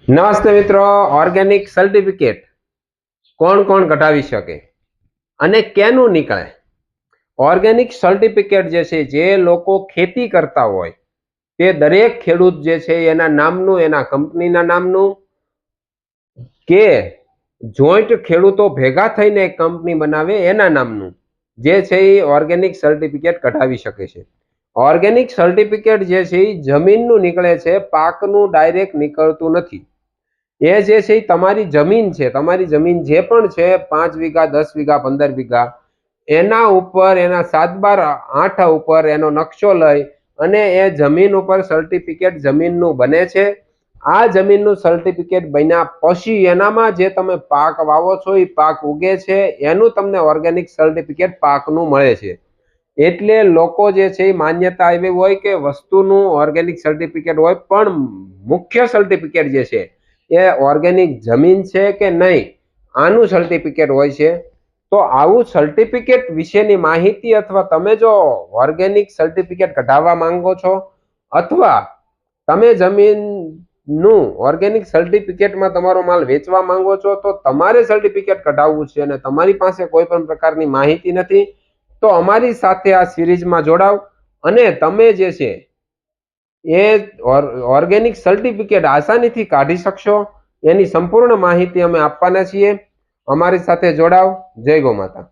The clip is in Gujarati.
નમસ્તે મિત્રો, ઓર્ગેનિક સર્ટિફિકેટ કોણ કોણ કઢાવી શકે અને કેનું નીકળે? ઓર્ગેનિક સર્ટિફિકેટ જે છે, જે લોકો ખેતી કરતા હોય તે દરેક ખેડૂત જે છે એના નામનું, એના કંપનીના નામનું કે જોઈન્ટ ખેડૂતો ભેગા થઈને એક કંપની બનાવે એના નામનું જે છે એ ઓર્ગેનિક સર્ટિફિકેટ કઢાવી શકે છે. ઓર્ગેનિક સર્ટિફિકેટ જે છે એ જમીનનું નીકળે છે, પાકનું ડાયરેક્ટ નીકળતું નથી. એ જે છે તમારી જમીન છે, તમારી જમીન જે પણ છે 5 વીઘા, 10 વીઘા, 15 વીઘા, એના ઉપર, એના 7/8 ઉપર એનો નકશો લઈ અને એ જમીન ઉપર સર્ટિફિકેટ જમીનનું બને છે. આ જમીનનું સર્ટિફિકેટ બન્યા પછી એનામાં જે તમે પાક વાવો છો એ પાક ઉગે છે, એનું તમને ઓર્ગેનિક સર્ટિફિકેટ પાકનું મળે છે. એટલે લોકો જે છે એ માન્યતા એવી હોય કે વસ્તુનું ઓર્ગેનિક સર્ટિફિકેટ હોય, પણ મુખ્ય સર્ટિફિકેટ જે છે એ ઓર્ગેનિક જમીન છે કે નહીં આનું સર્ટિફિકેટ હોય છે. તો આવું સર્ટિફિકેટ વિશેની માહિતી, અથવા તમે જો ઓર્ગેનિક સર્ટિફિકેટ કઢાવવા માંગો છો અથવા તમે જમીનનું ઓર્ગેનિક સર્ટિફિકેટમાં તમારો માલ વેચવા માંગો છો, તો તમારે સર્ટિફિકેટ કઢાવવું છે અને તમારી પાસે કોઈ પણ પ્રકારની માહિતી નથી, તો અમારી સાથે આ સિરીઝમાં જોડાવ અને તમે જે છે એ ઓર્ગેનિક સર્ટિફિકેટ આસાનીથી કાઢી શકશો. એની સંપૂર્ણ માહિતી અમે આપવાના છીએ. અમારી સાથે જોડાવ. જય ગૌ માતા.